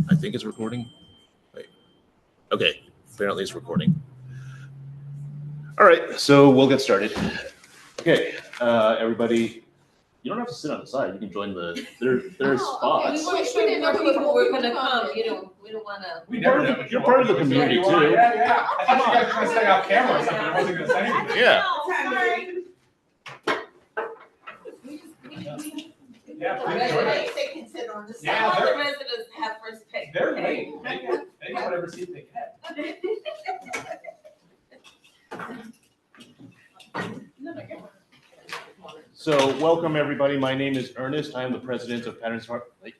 I think it's recording. Wait. Okay, apparently it's recording. All right, so we'll get started. Okay, everybody, you don't have to sit on the side. You can join the. There's spots. We didn't know people were gonna come. We don't want to. You're part of the community too. Yeah. I thought you guys were gonna stay off camera or something. I wasn't gonna say anything. Yeah. Yeah, please Residents, join us. they can sit on the side. Yeah, All the they're- residents have first pick. They're late. They get whatever seat they get. So welcome everybody. My name is Ernest. I am the president of Patterns Heart. Like,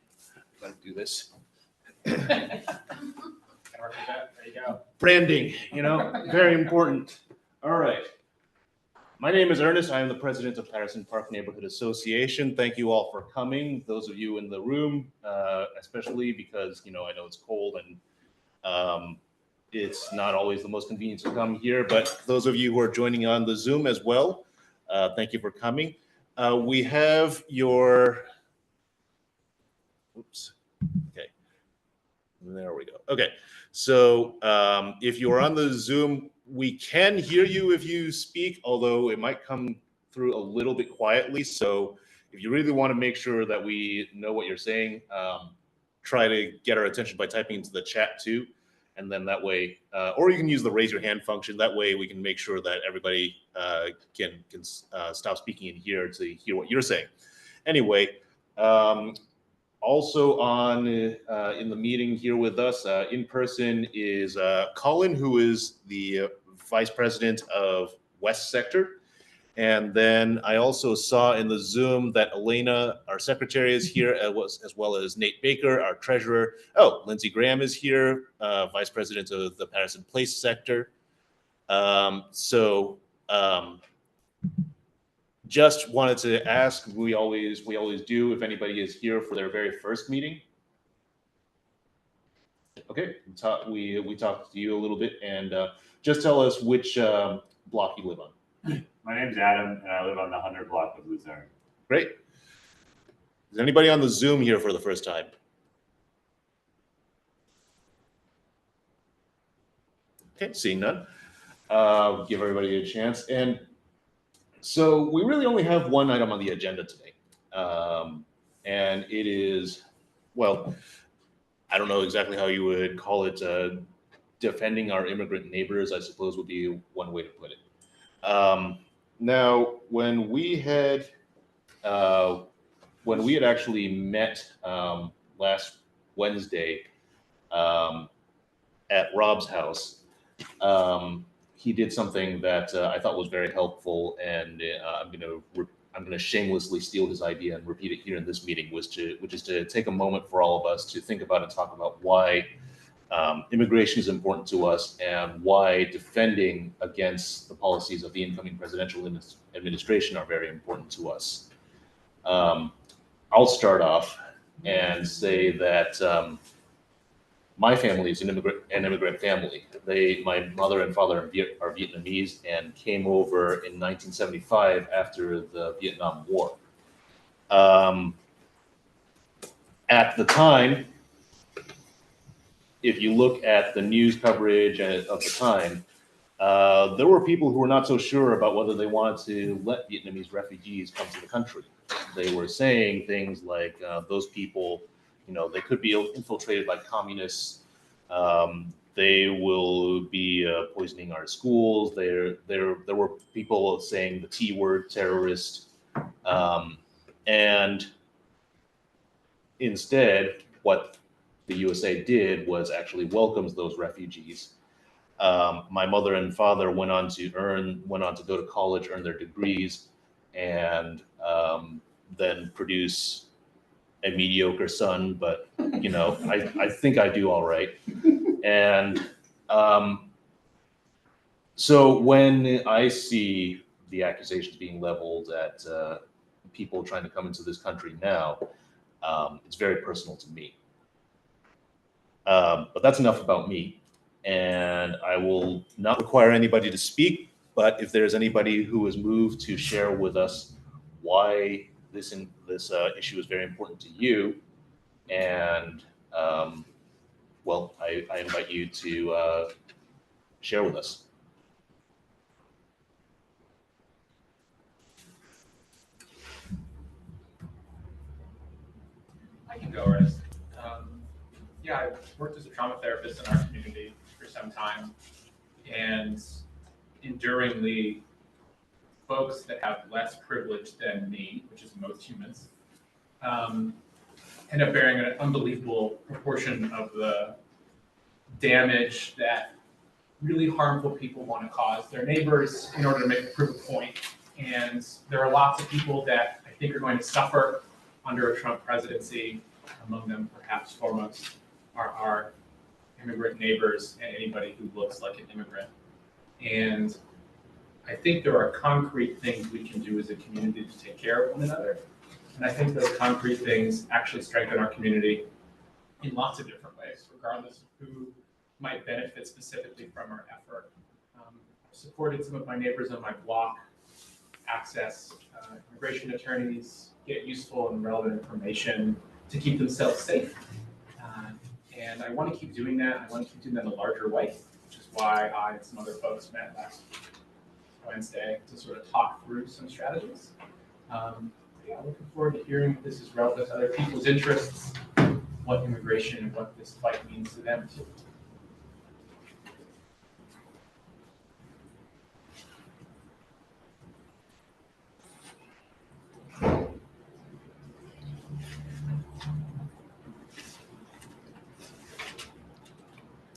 gotta do this. There you go. Branding, very important. All right. My name is Ernest. I am the president of Patterson Park Neighborhood Association. Thank you all for coming. Those of you in the room, especially because, I know it's cold and it's not always the most convenient to come here, but those of you who are joining on the Zoom as well, thank you for coming. We have your, oops, okay. There we go. Okay, so if you are on the Zoom, we can hear you if you speak, although it might come through a little bit quietly. So if you really want to make sure that we know what you're saying, try to get our attention by typing into the chat too. And then that way, or you can use the raise your hand function. That way we can make sure that everybody can stop speaking in here to hear what you're saying. Anyway, also on in the meeting here with us in person is Colin, who is the vice president of West Sector. And then I also saw in the Zoom that Elena, our secretary, is here, as well as Nate Baker, our treasurer. Oh, Lindsey Graham is here, vice president of the Patterson Place sector. Just wanted to ask, we always do, if anybody is here for their very first meeting. Okay, we talked to you a little bit, and just tell us which block you live on. My name's Adam, and I live on the 100 block of Luzerne. Great. Is anybody on the Zoom here for the first time? Okay, seeing none. Give everybody a chance. And so we really only have one item on the agenda today. And it is, well, I don't know exactly how you would call it, defending our immigrant neighbors, I suppose would be one way to put it. Now, when we had actually met last Wednesday at Rob's house, he did something that I thought was very helpful, and I'm gonna shamelessly steal his idea and repeat it here in this meeting, which is to take a moment for all of us to think about and talk about why immigration is important to us and why defending against the policies of the incoming presidential administration are very important to us. I'll start off and say that my family is an immigrant family. My mother and father are Vietnamese and came over in 1975 after the Vietnam War. At the time, if you look at the news coverage of the time, there were people who were not so sure about whether they wanted to let Vietnamese refugees come to the country. They were saying things like those people, they could be infiltrated by communists. They will be poisoning our schools. There were people saying the T word, terrorist. And instead, what the USA did was actually welcomes those refugees. My mother and father went on to go to college, earn their degrees, and then produce a mediocre son. But I think I do all right. And so when I see the accusations being leveled at people trying to come into this country now, it's very personal to me. But that's enough about me, and I will not require anybody to speak, but if there's anybody who is moved to share with us why this issue is very important to you, and well, I invite you to share with us. I can go, Ernest. Yeah, I've worked as a trauma therapist in our community for some time, and enduringly, folks that have less privilege than me, which is most humans, end up bearing an unbelievable proportion of the damage that really harmful people want to cause their neighbors in order to prove a point. And there are lots of people that I think are going to suffer under a Trump presidency. Among them, perhaps foremost, are our immigrant neighbors and anybody who looks like an immigrant. And I think there are concrete things we can do as a community to take care of one another. And I think those concrete things actually strengthen our community in lots of different ways, regardless of who might benefit specifically from our effort. I've supported some of my neighbors on my block access immigration attorneys, get useful and relevant information to keep themselves safe. And I want to keep doing that. I want to keep doing that in a larger way, which is why I and some other folks met last Wednesday to sort of talk through some strategies. Yeah, looking forward to hearing if this is relevant to other people's interests, what immigration and what this fight means to them too.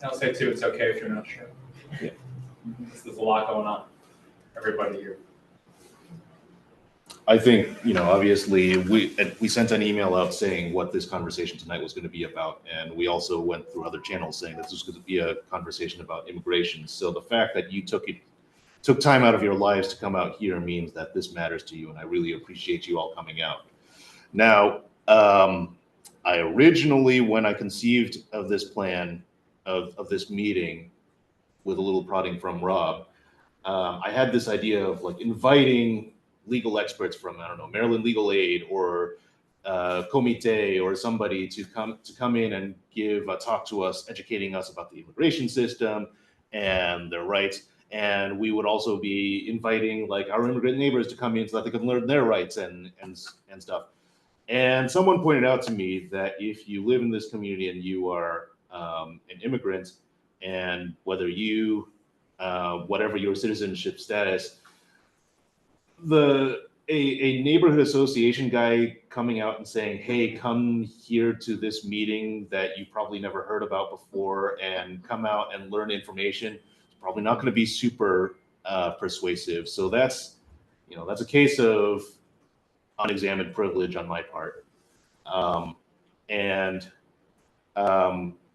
I'll say too, it's okay if you're not sure. Yeah. There's a lot going on. Everybody here. I think, obviously we sent an email out saying what this conversation tonight was going to be about. And we also went through other channels saying this was going to be a conversation about immigration. So the fact that you took time out of your lives to come out here means that this matters to you. And I really appreciate you all coming out. Now, I originally, when I conceived of this plan of this meeting with a little prodding from Rob, I had this idea of like inviting legal experts from, I don't know, Maryland Legal Aid or Comité or somebody to come in and give a talk to us, educating us about the immigration system and their rights. And we would also be inviting like our immigrant neighbors to come in so that they could learn their rights and stuff. And someone pointed out to me that if you live in this community and you are an immigrant, and whether you, whatever your citizenship status, a neighborhood association guy coming out and saying, hey, come here to this meeting that you probably never heard about before and come out and learn information, it's probably not going to be super persuasive. So that's a case of unexamined privilege on my part.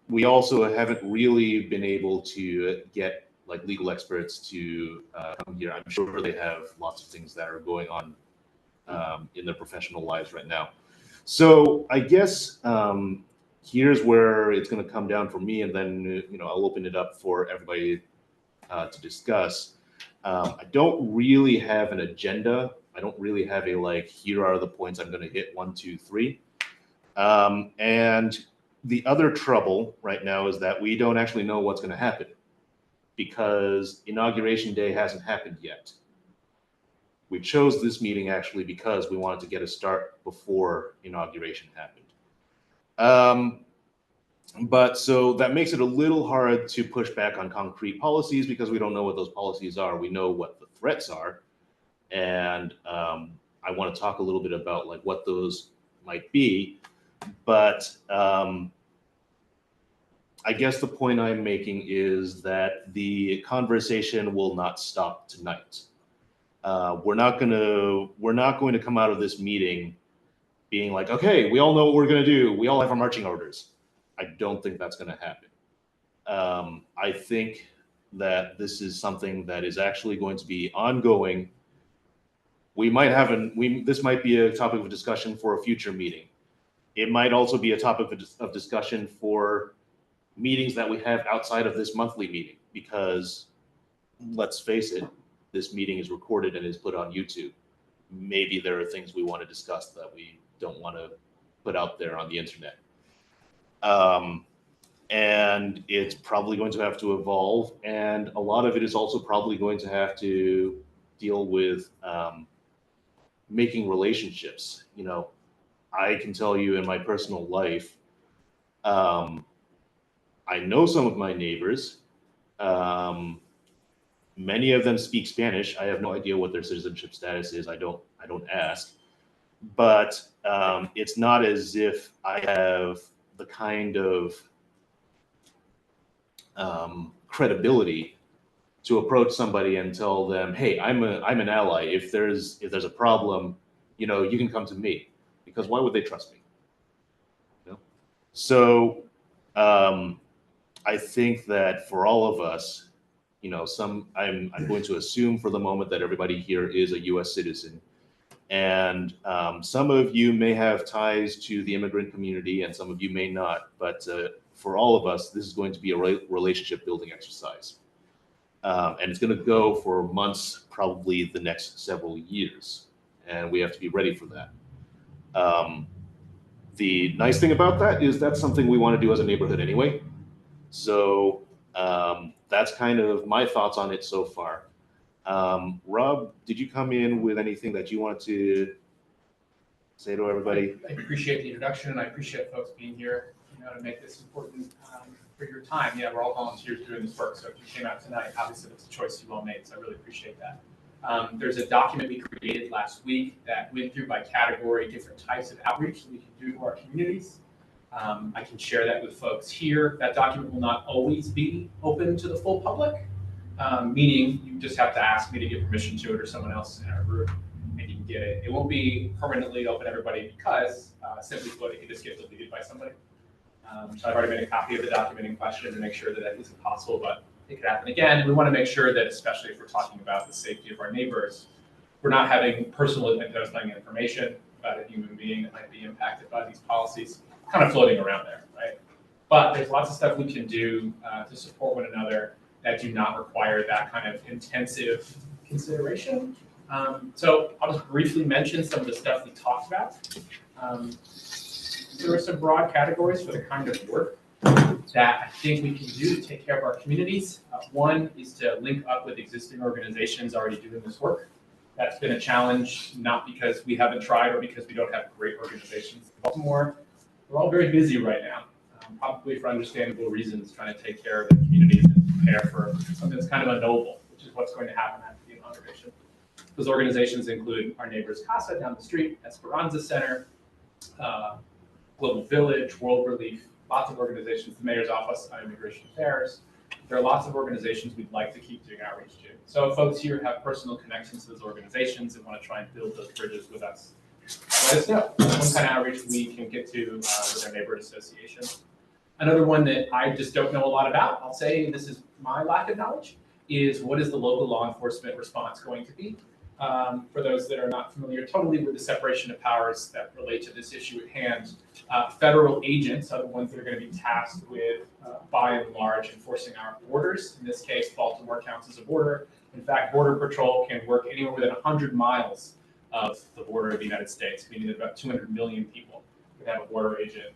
We also haven't really been able to get like legal experts to come here. I'm sure they have lots of things that are going on in their professional lives right now. So I guess here's where it's going to come down for me, and then I'll open it up for everybody to discuss. I don't really have an agenda. I don't really have a like, here are the points I'm going to hit 1, 2, 3. And the other trouble right now is that we don't actually know what's going to happen because Inauguration Day hasn't happened yet. We chose this meeting actually because we wanted to get a start before Inauguration happened. But so that makes it a little hard to push back on concrete policies because we don't know what those policies are. We know what the threats are. And I want to talk a little bit about like what those might be. But I guess the point I'm making is that the conversation will not stop tonight. We're not going to come out of this meeting being like, okay, we all know what we're going to do. We all have our marching orders. I don't think that's going to happen. I think that this is something that is actually going to be ongoing. We might have this might be a topic of discussion for a future meeting. It might also be a topic of discussion for meetings that we have outside of this monthly meeting, because let's face it, this meeting is recorded and is put on YouTube. maybe there are things we want to discuss that we don't want to put out there on the internet. And it's probably going to have to evolve, and a lot of it is also probably going to have to deal with making relationships. You know, I can tell you in my personal life, I know some of my neighbors. Many of them speak Spanish. I have no idea what their citizenship status is. I don't ask. But it's not as if I have the kind of credibility to approach somebody and tell them, "Hey, I'm an ally. If there's a problem, you know, you can come to me." Because why would they trust me? You know? So I think that for all of us, you know, I'm going to assume for the moment that everybody here is a U.S. citizen, and some of you may have ties to the immigrant community, and some of you may not. But for all of us, this is going to be a relationship building exercise, and it's going to go for months, probably the next several years, and we have to be ready for that. The nice thing about that is that's something we want to do as a neighborhood anyway. So that's kind of my thoughts on it so far. Rob, did you come in with anything that you wanted to say to everybody? I appreciate the introduction, and I appreciate folks being here, you know, to make this important for your time. Yeah, we're all volunteers doing this work, so if you came out tonight, obviously it's a choice you all made, so I really appreciate that. There's a document we created last week that went through by category different types of outreach that we can do to our communities. I can share that with folks here. That document will not always be open to the full public, meaning you just have to ask me to give permission to it or someone else in our group, and you can get it. It won't be permanently open to everybody because, simply put, it can just get deleted by somebody. So I've already made a copy of the document in question to make sure that that isn't possible, but it could happen again. And we want to make sure that, especially if we're talking about the safety of our neighbors, we're not having personal identifying information about a human being that might be impacted by these policies kind of floating around there, right? But there's lots of stuff we can do to support one another that do not require that kind of intensive consideration. So I'll just briefly mention some of the stuff we talked about. There are some broad categories for the kind of work that I think we can do to take care of our communities. One is to link up with existing organizations already doing this work. That's been a challenge, not because we haven't tried or because we don't have great organizations in Baltimore. We're all very busy right now, probably for understandable reasons, trying to take care of the communities and prepare for something that's kind of unknowable, which is what's going to happen after the inauguration. Those organizations include our neighbors CASA down the street, Esperanza Center, Global Village, World Relief, lots of organizations, the Mayor's Office on Immigration Affairs. There are lots of organizations we'd like to keep doing outreach to. So if folks here have personal connections to those organizations and want to try and build those bridges with us, let us know what kind of outreach we can get to with our neighborhood association. Another one that I just don't know a lot about, I'll say this is my lack of knowledge, is what is the local law enforcement response going to be? For those that are not familiar totally with the separation of powers that relate to this issue at hand, federal agents are the ones that are going to be tasked with, by and large, enforcing our borders. In this case, Baltimore counts as a border. In fact, Border Patrol can work anywhere within 100 miles of the border of the United States, meaning that about 200 million people could have a border agent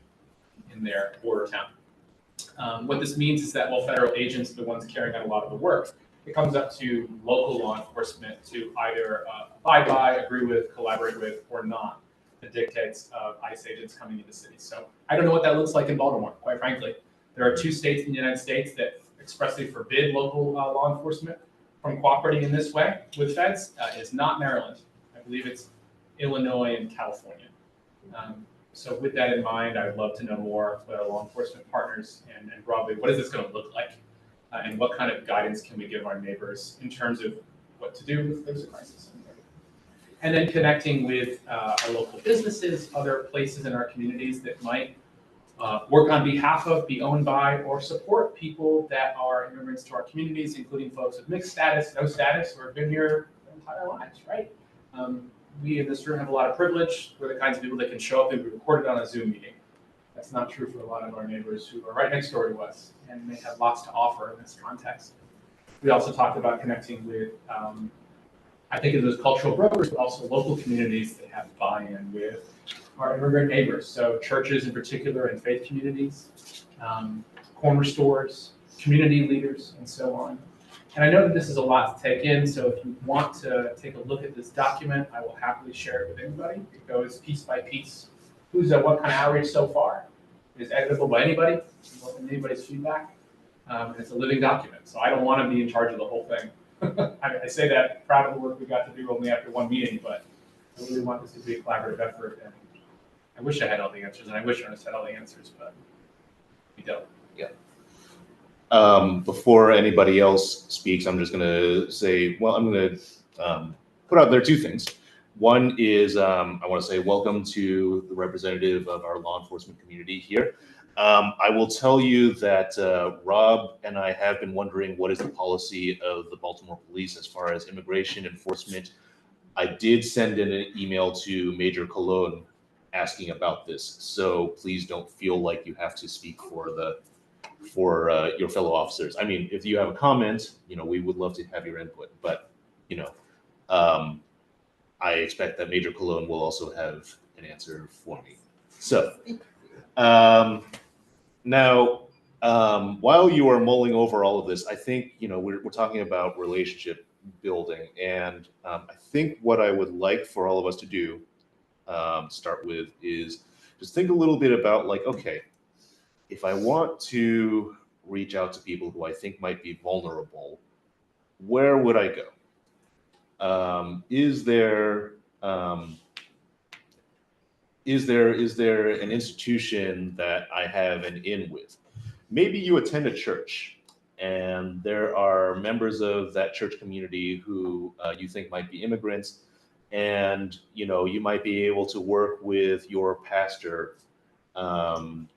in their border town. What this means is that while federal agents are the ones carrying out a lot of the work, it comes up to local law enforcement to either abide by, agree with, collaborate with, or not the dictates of ICE agents coming into cities. So I don't know what that looks like in Baltimore, quite frankly. There are 2 states in the United States that expressly forbid local law enforcement from cooperating in this way with feds. It's not Maryland. I believe it's Illinois and California. So with that in mind, I'd love to know more about our law enforcement partners and broadly, what is this going to look like? And what kind of guidance can we give our neighbors in terms of what to do if there's a crisis? And then connecting with our local businesses, other places in our communities that might work on behalf of, be owned by, or support people that are immigrants to our communities, including folks with mixed status, no status, or have been here their entire lives, right? We in this room have a lot of privilege. We're the kinds of people that can show up and be recorded on a Zoom meeting. That's not true for a lot of our neighbors who are right next door to us and may have lots to offer in this context. We also talked about connecting with, I I think of those cultural brokers, but also local communities that have buy-in with our immigrant neighbors. So churches in particular and faith communities, corner stores, community leaders, and so on. And I know that this is a lot to take in, so if you want to take a look at this document, I will happily share it with anybody. It goes piece by piece. Who's done what kind of outreach so far? It is editable by anybody. You welcome anybody's feedback. And it's a living document, so I don't want to be in charge of the whole thing. I say that proud of the work we got to do only after one meeting, but I really want this to be a collaborative effort. And I wish I had all the answers, and I wish Ernest had all the answers, but we don't. Before anybody else speaks, I'm just going to say, well, I'm going to put out there two things. One is I want to say welcome to the representative of our law enforcement community here. I will tell you that Rob and I have been wondering what is the policy of the Baltimore Police as far as immigration enforcement. I did send in an email to Major Cologne asking about this, so please don't feel like you have to speak for your fellow officers. I mean, if you have a comment, we would love to have your input, but I expect that Major Cologne will also have an answer for me. So now, while you are mulling over all of this, I think we're talking about relationship building, and I think what I would like for all of us to do, start with, is just think a little bit about okay, if I want to reach out to people who I think might be vulnerable, where would I go? Is there an institution that I have an in with? Maybe you attend a church and there are members of that church community who you think might be immigrants, and you might be able to work with your pastor to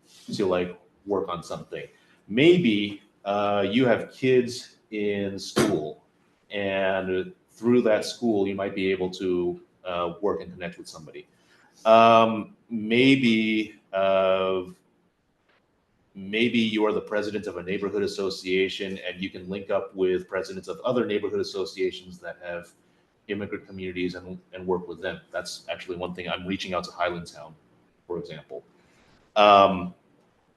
work on something. Maybe you have kids in school, and through that school you might be able to work and connect with somebody. Maybe you are the president of a neighborhood association and you can link up with presidents of other neighborhood associations that have immigrant communities and work with them. That's actually one thing. I'm reaching out to Highlandtown, for example.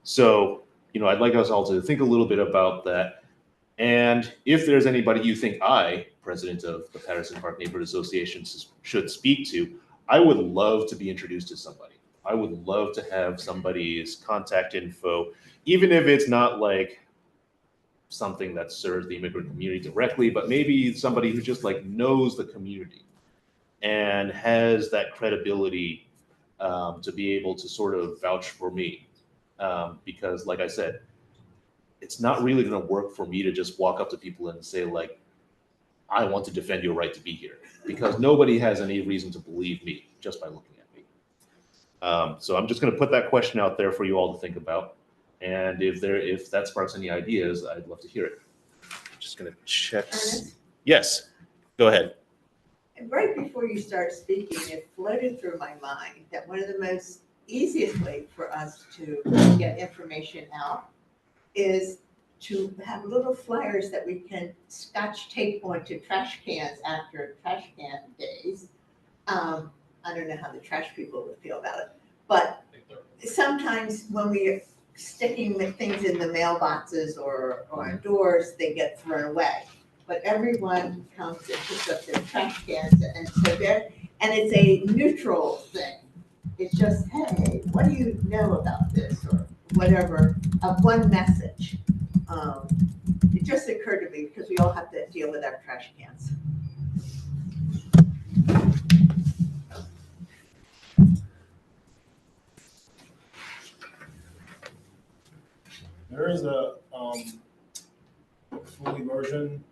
So, I'd like us all to think a little bit about that. And if there's anybody you think I, president of the Patterson Park Neighborhood Association, should speak to, I would love to be introduced to somebody. I would love to have somebody's contact info, even if it's not something that serves the immigrant community directly, but maybe somebody who just knows the community and has that credibility to be able to sort of vouch for me. Because like I said, it's not really going to work for me to just walk up to people and say I want to defend your right to be here, because nobody has any reason to believe me just by looking at me. So I'm just going to put that question out there for you all to think about. And if that sparks any ideas, I'd love to hear it. I'm just going to check. Ernest? Yes, go ahead. Right before you start speaking, it floated through my mind that one of the most easiest ways for us to get information out is to have little flyers that we can scotch tape onto trash cans after trash can days. I don't know how the trash people would feel about it, but sometimes when we're sticking the things in the mailboxes or on doors, they get thrown away. But everyone comes and picks up their trash cans, and so and it's a neutral thing. It's just, hey, what do you know about this, or whatever, one message. It just occurred to me because we all have to deal with our trash cans. There is a full immersion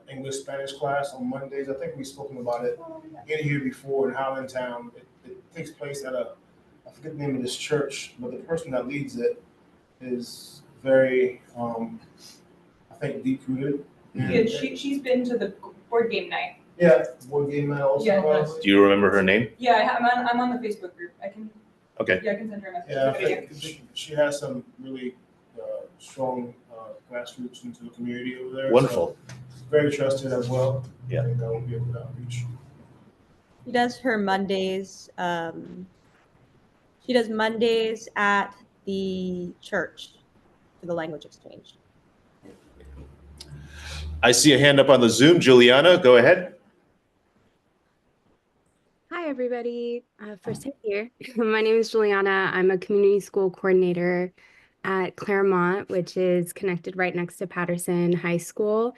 English-Spanish class on Mondays. I think we've spoken about it in here before in Highlandtown. It takes place at I forget the name of this church, but the person that leads it is very, I think, deep-rooted. Yeah, she's been to the board game night. Yeah, board game night also. Yeah. Probably. Do you remember her name? Yeah, I'm on the Facebook group. I can. Okay. Yeah, I can send her a message. Yeah, I think she has some really strong grassroots into the community over there. Wonderful. very trusted as well. Yeah. I think that will be a good outreach. She does her Mondays. She does Mondays at the church for the language exchange. I see a hand up on the Zoom. Juliana, go ahead. Hi, everybody. First time here. My name is Juliana. I'm a community school coordinator at Claremont, which is connected right next to Patterson High School,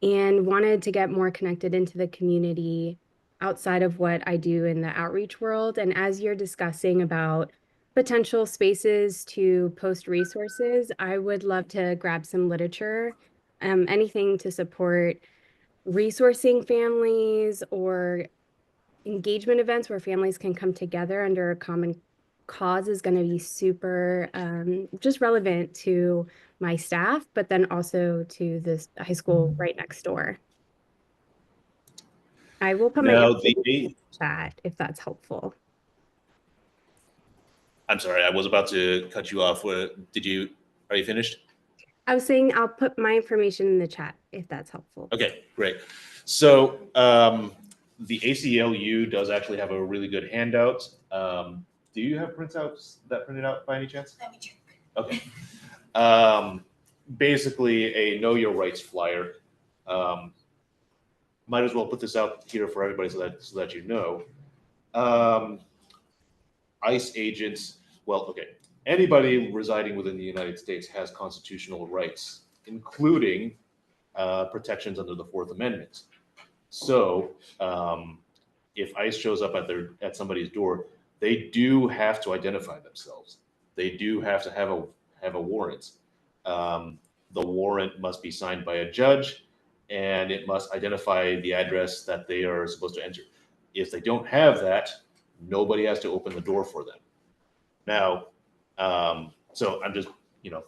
and wanted to get more connected into the community outside of what I do in the outreach world. And as you're discussing about potential spaces to post resources, I would love to grab some literature, anything to support resourcing families or engagement events where families can come together under a common cause is going to be super just relevant to my staff, but then also to this high school right next door. I will put my Now, information in the chat if that's helpful. I'm sorry, I was about to cut you off. Are you finished? I was saying I'll put my information in the chat if that's helpful. Okay, great. So the ACLU does actually have a really good handout. Do you have printouts that printed out by any chance? Let me check. Okay. Basically a know your rights flyer. Might as well put this out here for everybody so that you know. ICE agents, well, okay. Anybody residing within the United States has constitutional rights, including protections under the Fourth Amendment. So if ICE shows up at somebody's door, they do have to identify themselves. They do have to have a warrant. The warrant must be signed by a judge, and it must identify the address that they are supposed to enter. If they don't have that, nobody has to open the door for them. Now, so I'm just,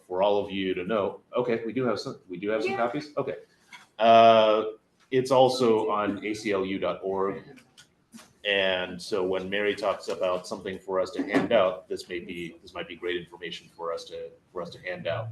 for all of you to know, okay, we do have some copies. Okay. It's also on aclu.org. And so when Mary talks about something for us to hand out, this might be great information for us to hand out.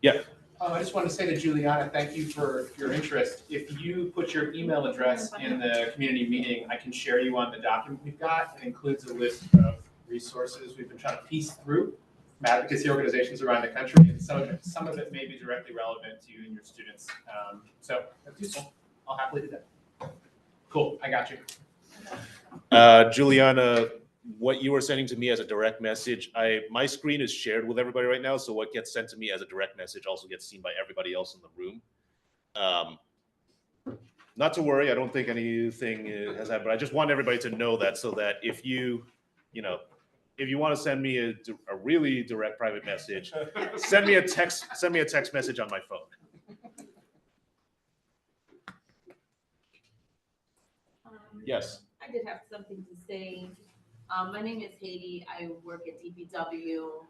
Yeah. I just want to say to Juliana, thank you for your interest. If you put your email address in the community meeting, I can share you on the document we've got. It includes a list of resources we've been trying to piece through from advocacy organizations around the country, and some of it may be directly relevant to you and your students. So that's useful. I'll happily do that. Cool, I got you. Juliana, what you were sending to me as a direct message, my screen is shared with everybody right now, so what gets sent to me as a direct message also gets seen by everybody else in the room. Not to worry, I don't think anything has happened, but I just want everybody to know that, so that if you want to send me a really direct private message, send me a text message on my phone. Yes. I did have something to say. My name is Haiti. I work at DPW.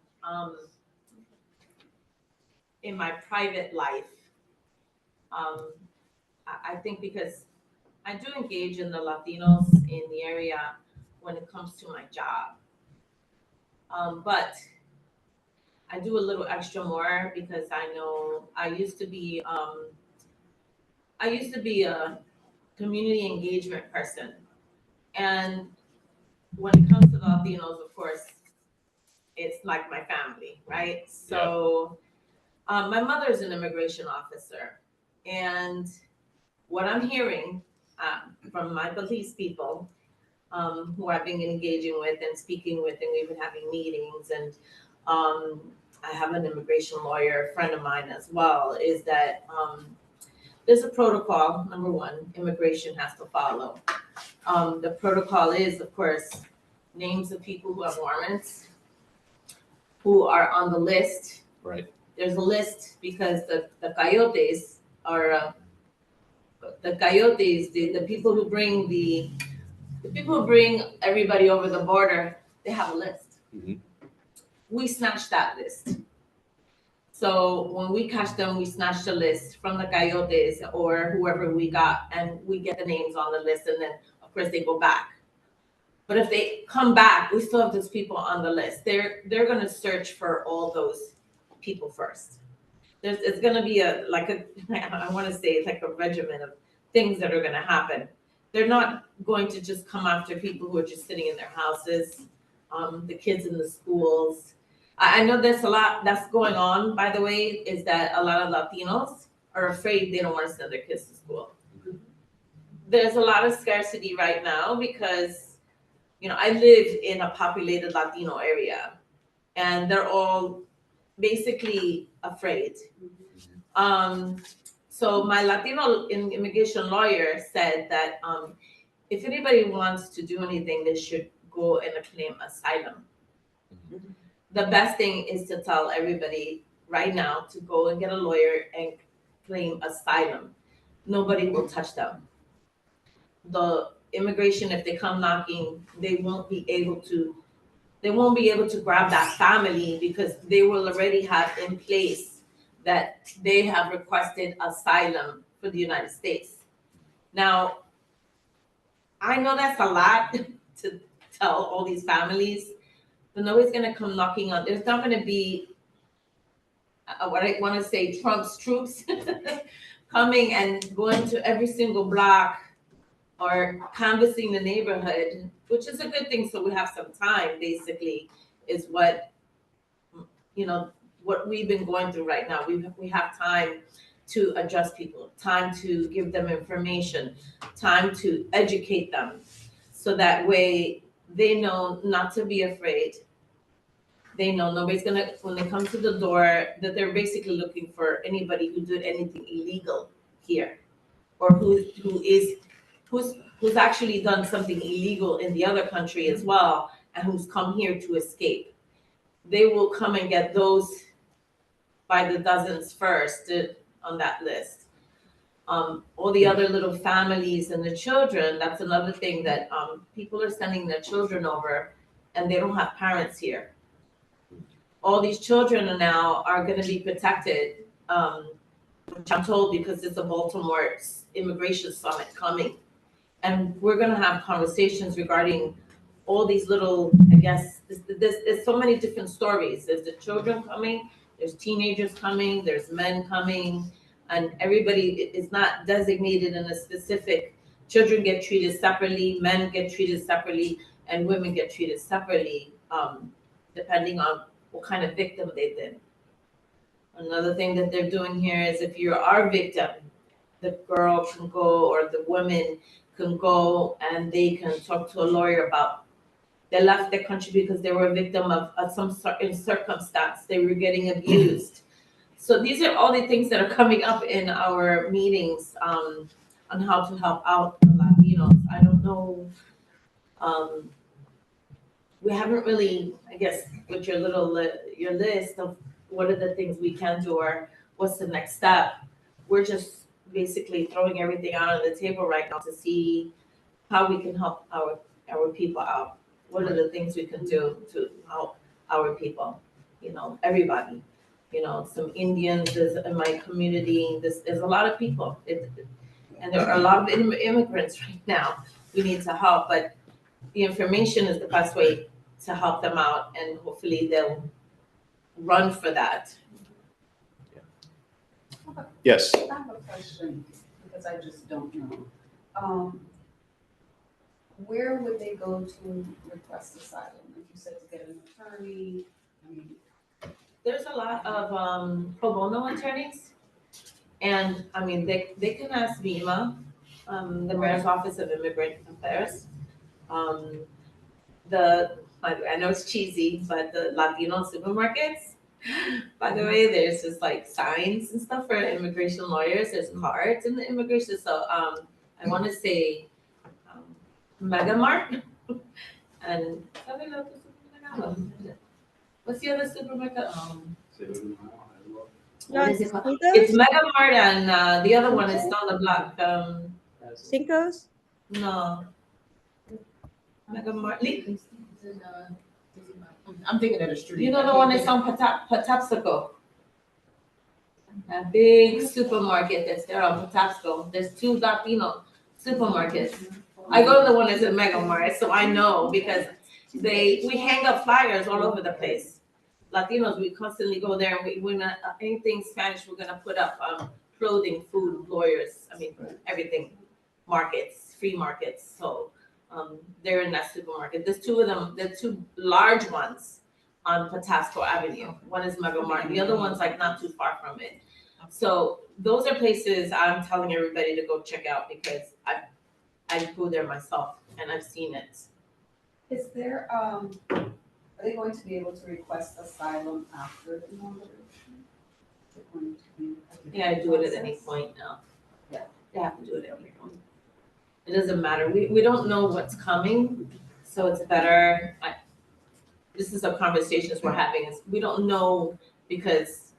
In my private life, I think because I do engage in the Latinos in the area when it comes to my job. But I do a little extra more because I know I used to be a community engagement person. And when it comes to Latinos, of course, it's like my family, right? So my mother is an immigration officer. And what I'm hearing from my police people who I've been engaging with and speaking with, and we've been having meetings, and I have an immigration lawyer, a friend of mine as well, is that there's a protocol, number one, immigration has to follow. The protocol is, of course, names of people who have warrants, who are on the list. Right. There's a list because the coyotes are the people who bring the people who bring everybody over the border. They have a list. Mm-hmm. We snatched that list. So when we catch them, we snatch the list from the coyotes or whoever we got, and we get the names on the list, and then of course they go back. But if they come back, we still have those people on the list. They're going to search for all those people first. it's gonna be I wanna say it's like a regimen of things that are gonna happen. They're not going to just come after people who are just sitting in their houses, the kids in the schools. I know there's a lot that's going on, by the way, is that a lot of Latinos are afraid they don't wanna send their kids to school. There's a lot of scarcity right now because, I live in a populated Latino area and they're all basically afraid. So my Latino immigration lawyer said that if anybody wants to do anything, they should go and claim asylum. The best thing is to tell everybody right now to go and get a lawyer and claim asylum. Nobody will touch them. The immigration, if they come knocking, they won't be able to grab that family because they will already have in place that they have requested asylum for the United States. Now, I know that's a lot to tell all these families, but nobody's gonna come knocking on, there's not gonna be what I wanna say, Trump's troops coming and going to every single block or canvassing the neighborhood, which is a good thing, so we have some time, basically, is what, what we've been going through right now. We have time to address people, time to give them information, time to educate them, so that way they know not to be afraid. They know nobody's gonna, when they come to the door, that they're basically looking for anybody who did anything illegal here, or who's actually done something illegal in the other country as well, and who's come here to escape. They will come and get those by the dozens first on that list. All the other little families and the children, that's another thing that people are sending their children over and they don't have parents here. All these children now are gonna be protected, which I'm told because there's a Baltimore immigration summit coming. And we're gonna have conversations regarding all these little, I guess, there's so many different stories. There's the children coming, there's teenagers coming, there's men coming, and everybody is not designated in a specific, children get treated separately, men get treated separately, and women get treated separately, depending on what kind of victim they've been. Another thing that they're doing here is if you are a victim, the girl can go, or the woman can go and they can talk to a lawyer about they left their country because they were a victim of some certain circumstance. They were getting abused. So these are all the things that are coming up in our meetings on how to help out the Latinos. I don't know. We haven't really, I guess, with your your list of what are the things we can do or what's the next step. We're just basically throwing everything out on the table right now to see how we can help our people out. What are the things we can do to help our people? Everybody. Some Indians in my community. There's a lot of people, and there are a lot of immigrants right now. We need to help, but the information is the best way to help them out, and hopefully they'll run for that. Yes. I have a question because I just don't know. Where would they go to request asylum? Like you said, to get an attorney. There's a lot of pro bono attorneys, and they can ask MEMA, the Mayor's Office of Immigrant Affairs. I know it's cheesy, but the Latino supermarkets, by the way, there's just like signs and stuff for immigration lawyers. There's cards in the immigration. So I want to say Mega Mart and what's the other supermarket? No, it's Cinco's? It's Mega Mart and the other one is on the block. Cinco's? No. Mega Mart. I'm thinking of the street. You know the one that's on Patapsco? A big supermarket that's there on Patapsco. There's 2 Latino supermarkets. I go to the one that's in Mega Mart, so I know because we hang up flyers all over the place. Latinos, we constantly go there and we're not, anything Spanish, we're gonna put up, clothing, food, lawyers, I mean, everything, markets, free markets, so, they're in that supermarket. There's two of them, the two large ones on Patasco Avenue. One is Mega Mart, the other one's like not too far from it. So those are places I'm telling everybody to go check out because I go there myself and I've seen it. Is there, are they going to be able to request asylum after the immigration? Is it going to be? Yeah, I do it at any point now. Yeah. They have to do it at any point. It doesn't matter. We don't know what's coming, so it's better. This is a conversations we're having. Is we don't know because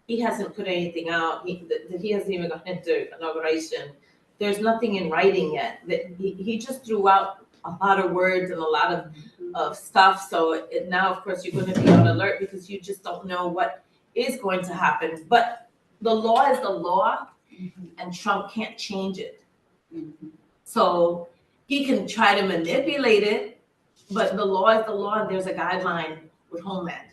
he hasn't put anything out. He hasn't even gone into inauguration. There's nothing in writing yet. He just threw out a lot of words and a lot of stuff. So now, of course, you're going to be on alert because you just don't know what is going to happen. But the law is the law, and Trump can't change it. So he can try to manipulate it, but the law is the law, and there's a guideline with Homeland.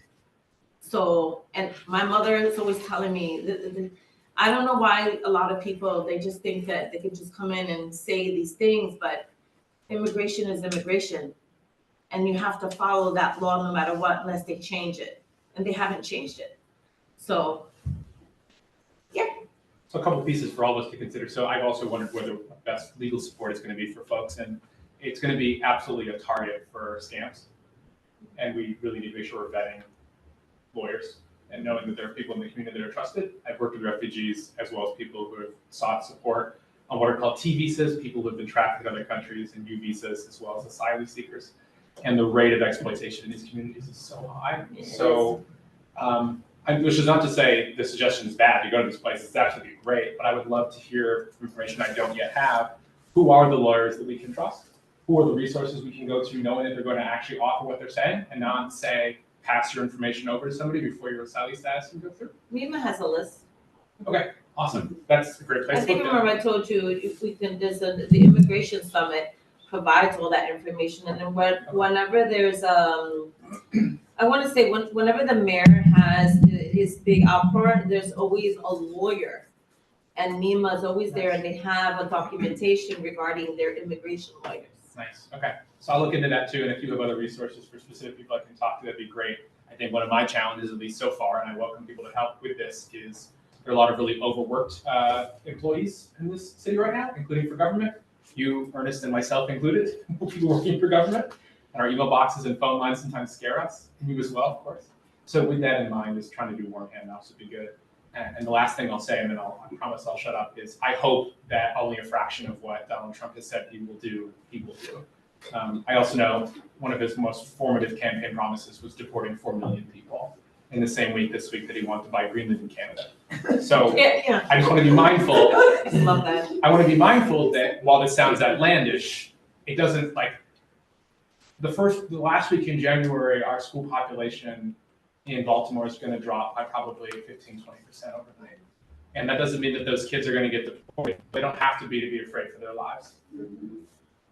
So, and my mother is always telling me, I don't know why a lot of people, they just think that they can just come in and say these things, but immigration is immigration. And you have to follow that law no matter what, unless they change it. And they haven't changed it. So, yeah. So a couple of pieces for all of us to consider. So I've also wondered whether the best legal support is going to be for folks, and it's going to be absolutely a target for scams. And we really need to make sure we're vetting lawyers and knowing that there are people in the community that are trusted. I've worked with refugees as well as people who have sought support on what are called T visas, people who have been trafficked in other countries, and U visas, as well as asylum seekers. And the rate of exploitation in these communities is so high. So, which is not to say the suggestion is bad. You go to these places, it's absolutely great, but I would love to hear information I don't yet have. Who are the lawyers that we can trust? Who are the resources we can go to knowing that they're going to actually offer what they're saying and not say, pass your information over to somebody before your asylum status can go through? Mima has a list. Okay, awesome. That's a great place I to think look I at. remember I told you, if we can, the immigration summit provides all that information, and then whenever there's, I want to say, whenever the mayor has his big outpour, there's always a lawyer. And Mima is always there, and they have a documentation regarding their immigration lawyers. Nice, okay. So I'll look into that too, and if you have other resources for specific people I can talk to, that'd be great. I think one of my challenges, at least so far, and I welcome people to help with this, is there are a lot of really overworked employees in this city right now, including for government. You, Ernest, and myself included, people working for government. And our email boxes and phone lines sometimes scare us, and you as well, of course. So with that in mind, is trying to do warm handoffs would be good. And the last thing I'll say, and then I promise I'll shut up, is I hope that only a fraction of what Donald Trump has said he will do, he will do. I also know one of his most formative campaign promises was deporting 4 million people in the same week this week that he wanted to buy Greenland in Canada. So Yeah. I just want to be mindful. I love that. I want to be mindful that while this sounds outlandish, it doesn't, like, the last week in January, our school population in Baltimore is going to drop by probably 15-20% overnight. And that doesn't mean that those kids are going to get deported. They don't have to be afraid for their lives.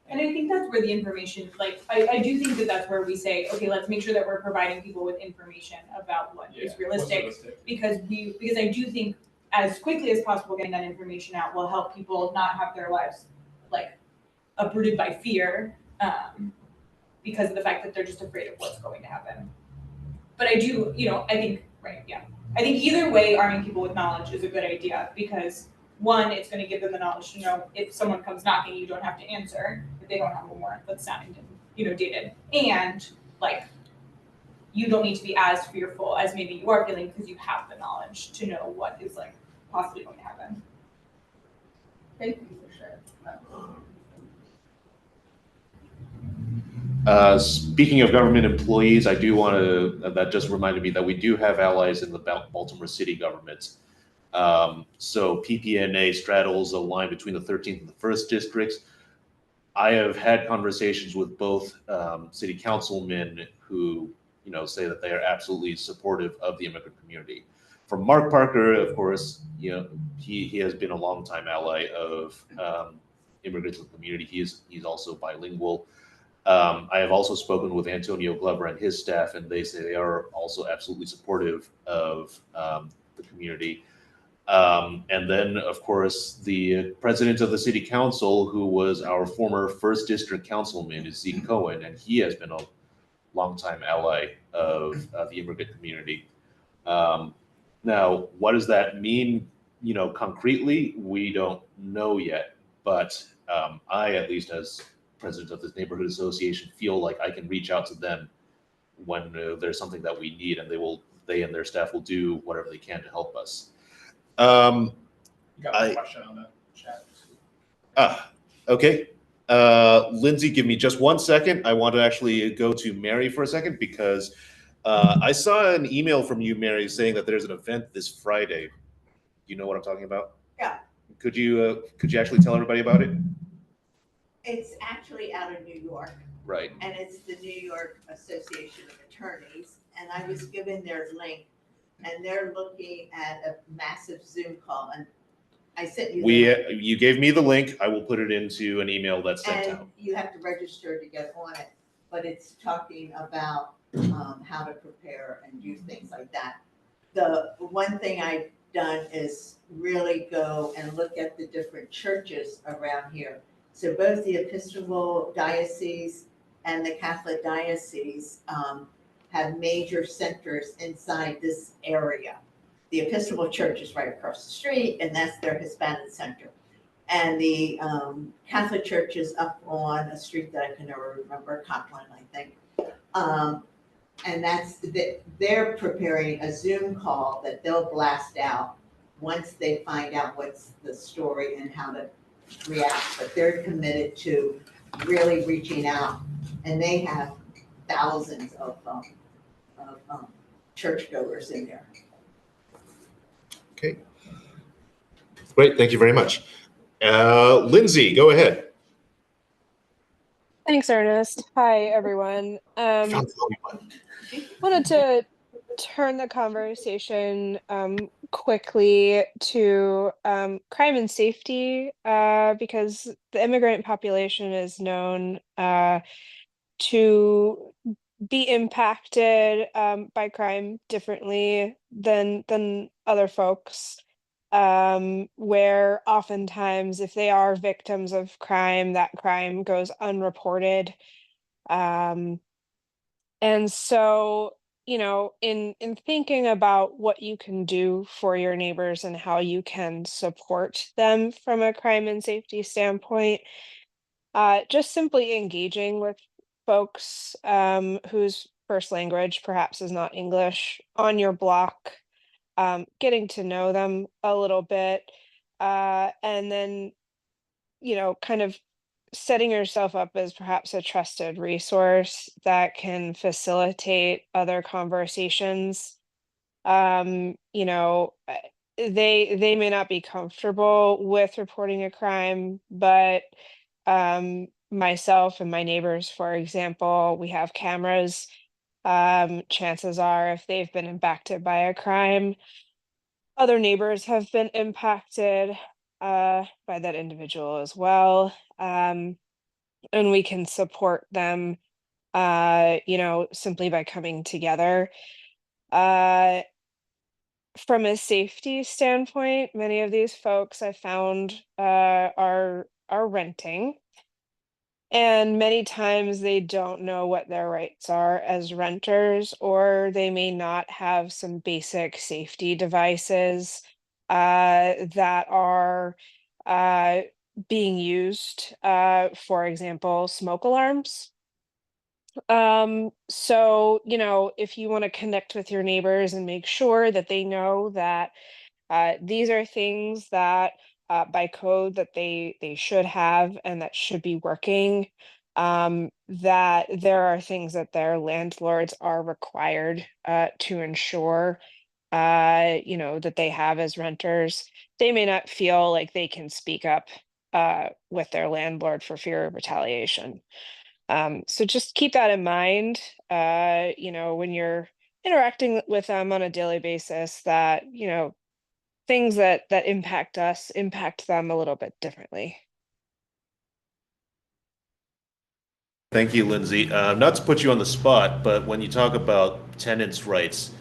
And I think that's where the information, like, I do think that that's where we say, okay, let's make sure that we're providing people with information about what is realistic. Because I do think as quickly as possible getting that information out will help people not have their lives, like, uprooted by fear because of the fact that they're just afraid of what's going to happen. But I do, I think, right, yeah. I think either way, arming people with knowledge is a good idea because one, it's going to give them the knowledge to know if someone comes knocking, you don't have to answer if they don't have a warrant that's signed and, dated. And, like, you don't need to be as fearful as maybe you are feeling because you have the knowledge to know what is, like, possibly going to happen. Thank you for sharing. Speaking of government employees, I do want to, that just reminded me that we do have allies in the Baltimore city government. So PPNA straddles a line between the 13th and the 1st districts. I have had conversations with both city councilmen who, say that they are absolutely supportive of the immigrant community. For Mark Parker, of course, he has been a longtime ally of immigrants in the community. He's also bilingual. I have also spoken with Antonio Glover and his staff, and they say they are also absolutely supportive of the community. And then, of course, the president of the city council, who was our former first district councilman, is Zeke Cohen, and he has been a longtime ally of the immigrant community. Now, what does that mean, concretely? We don't know yet, but I, at least as president of this neighborhood association, feel like I can reach out to them when there's something that we need, and they and their staff will do whatever they can to help us. You got a question on the chat. Okay. Lindsay, give me just 1 second. I want to actually go to Mary for a second because I saw an email from you, Mary, saying that there's an event this Friday. You know what I'm talking about? Yeah. Could you actually tell everybody about it? It's actually out of New York, Right. and it's the New York Association of Attorneys, and I was given their link, and they're looking at a massive Zoom call, and I sent you the link. You gave me the link. I will put it into an email that's sent And out. you have to register to get on it, but it's talking about how to prepare and do things like that. The one thing I've done is really go and look at the different churches around here. So both the Episcopal Diocese and the Catholic Diocese have major centers inside this area. The Episcopal Church is right across the street, and that's their Hispanic center. And the Catholic Church is up on a street that I can never remember, Copland, I think. And they're preparing a Zoom call that they'll blast out once they find out what's the story and how to react. But they're committed to really reaching out, and they have thousands of churchgoers in there. Okay. Great. Thank you very much. Lindsay, go ahead. Thanks, Ernest. Hi, everyone. Wanted to turn the conversation quickly to crime and safety because the immigrant population is known to be impacted by crime differently than other folks. Where oftentimes if they are victims of crime, that crime goes unreported. And so, in thinking about what you can do for your neighbors and how you can support them from a crime and safety standpoint, just simply engaging with folks whose first language perhaps is not English on your block, getting to know them a little bit, and then, kind of setting yourself up as perhaps a trusted resource that can facilitate other conversations. They may not be comfortable with reporting a crime, but myself and my neighbors, for example, we have cameras. Chances are, if they've been impacted by a crime, other neighbors have been impacted by that individual as well. And we can support them, simply by coming together. From a safety standpoint, many of these folks I found are renting, and many times they don't know what their rights are as renters, or they may not have some basic safety devices that are uh, being used. For example, smoke alarms. So, if you want to connect with your neighbors and make sure that they know that these are things that by code that they should have and that should be working, that there are things that their landlords are required to ensure that they have as renters. They may not feel like they can speak up with their landlord for fear of retaliation. So just keep that in mind, when you're interacting with them on a daily basis, that, things that impact us impact them a little bit differently. Thank you, Lindsay. Not to put you on the spot, but when you talk about tenants' rights,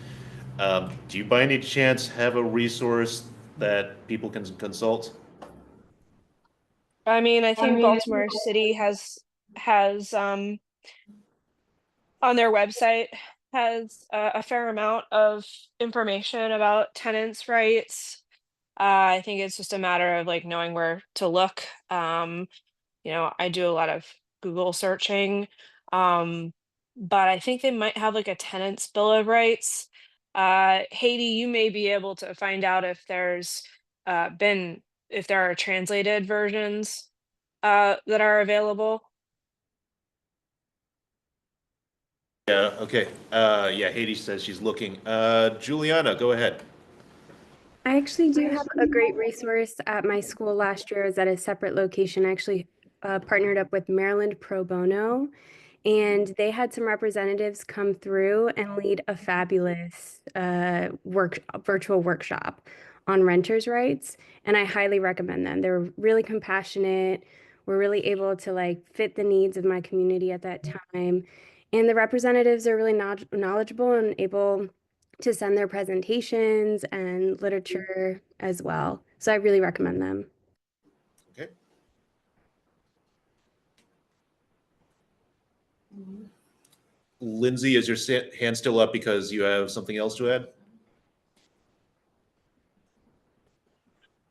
do you by any chance have a resource that people can consult? I mean, I think Baltimore City has on their website has a fair amount of information about tenants' rights. I think it's just a matter of like knowing where to look. I do a lot of Google searching, um, but I think they might have like a tenant's bill of rights. Haiti, you may be able to find out if there's been if there are translated versions that are available. Yeah, okay. Yeah, Haiti says she's looking. Juliana, go ahead. I actually do have a great resource at my school last year. I was at a separate location. I actually partnered up with Maryland Pro Bono, and they had some representatives come through and lead a fabulous virtual workshop on renters' rights. And I highly recommend them. They were really compassionate. We're really able to like fit the needs of my community at that time. And the representatives are really knowledgeable and able to send their presentations and literature as well. So I really recommend them. Okay. Lindsay, is your hand still up because you have something else to add?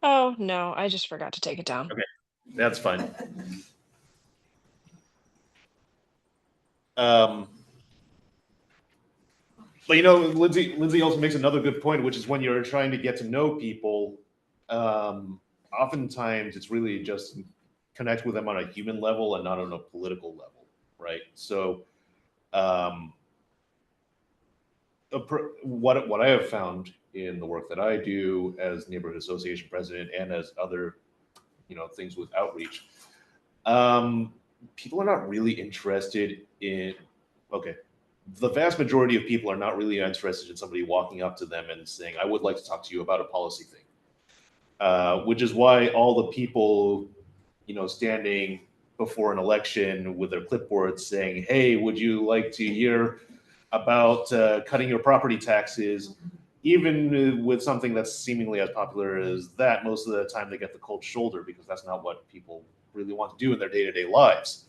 Oh, no, I just forgot to take it down. Okay, that's fine. But Lindsay also makes another good point, which is when you're trying to get to know people, oftentimes it's really just connect with them on a human level and not on a political level, right? So, what I have found in the work that I do as neighborhood association president and as other, things with outreach, people are not really interested in. Okay, the vast majority of people are not really interested in somebody walking up to them and saying, "I would like to talk to you about a policy thing," which is why all the people, standing before an election with their clipboards saying, "Hey, would you like to hear about cutting your property taxes?" Even with something that's seemingly as popular as that, most of the time they get the cold shoulder because that's not what people really want to do in their day-to-day lives.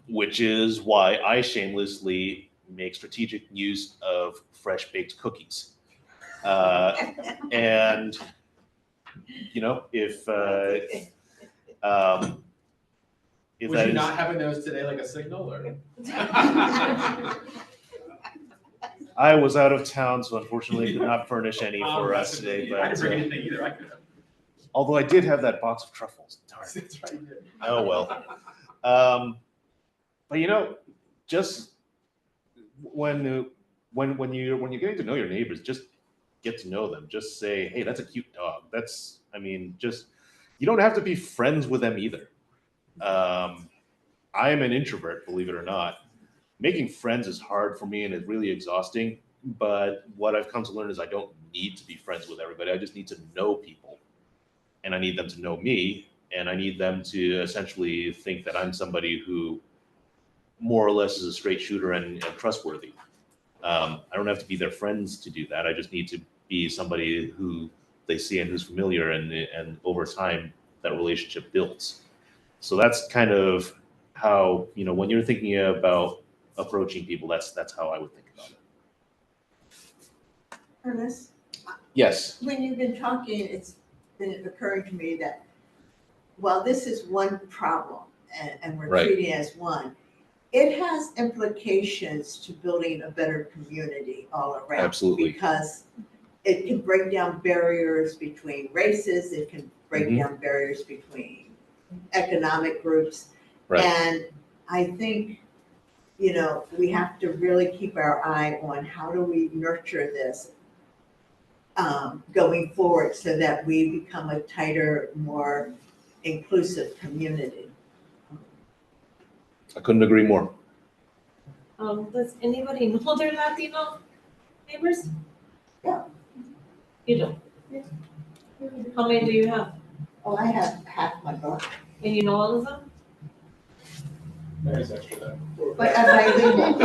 Which is why I shamelessly make strategic use of fresh baked cookies. And if Was that you is, not having those today like a signal or? I was out of town, so unfortunately could not furnish any for us today. But I didn't bring anything either. I could have. Although I did have that box of truffles. Darn. That's right, you did. Oh well. But just when you're getting to know your neighbors, just get to know them. Just say, "Hey, that's a cute dog." Just you don't have to be friends with them either. I am an introvert, believe it or not. Making friends is hard for me and it's really exhausting. But what I've come to learn is I don't need to be friends with everybody. I just need to know people, and I need them to know me, and I need them to essentially think that I'm somebody who more or less is a straight shooter and trustworthy. I don't have to be their friends to do that. I just need to be somebody who they see and who's familiar, and over time that relationship builds. So that's kind of how, when you're thinking about approaching people, that's how I would think about it. Ernest, Yes. when you've been talking, it's been occurring to me that while this is one problem and we're Right. treating it as one, it has implications to building a better community all around. Absolutely. Because it can break down barriers between races, it can break Mhm. down barriers between economic groups. Right. And I think, we have to really keep our eye on how do we nurture this going forward so that we become a tighter, more inclusive community. I couldn't agree more. Does anybody know their Latino neighbors? Yeah. You do? Yeah. How many do you have? Oh, I have half my block. And you know all of them? There's extra there. But bilingual.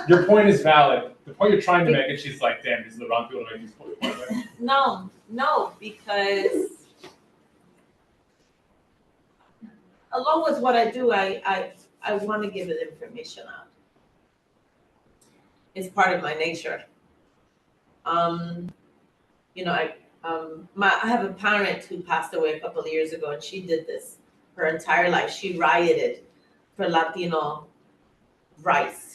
Your point is valid. The point you're trying to make, and she's like, damn, these are the wrong people to make these points. No, because along with what I do, I want to give it information out. It's part of my nature. You know, I have a parent who passed away a couple of years ago, and she did this her entire life. She rioted for Latino rights.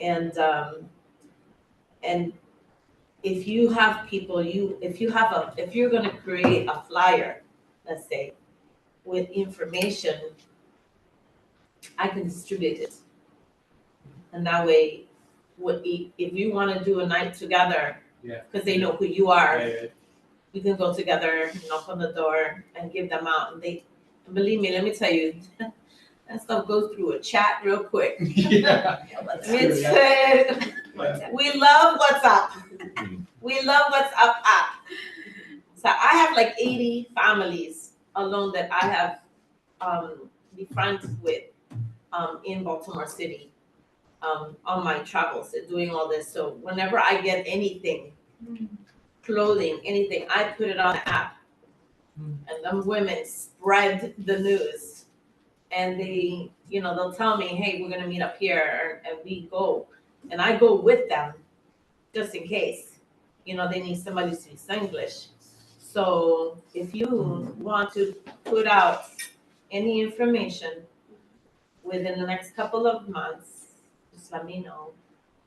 And if you have people, if you're gonna create a flyer, let's say, with information, I can distribute it. And that way, if you wanna do a night together, Yeah. because they know who you are, Yeah. we can go together, knock on the door and give them out. And believe me, let me tell you, that stuff goes through a chat real quick. Yeah. We love WhatsApp. We love WhatsApp app. So I have like 80 families alone that I have befriended with in Baltimore City on my travels and doing all this. So whenever I get anything, clothing, anything, I put it on the app. And them women spread the news. And they, they'll tell me, hey, we're gonna meet up here, and we go. And I go with them just in case. They need somebody to speak English. So if you want to put out any information within the next couple of months, just let me know.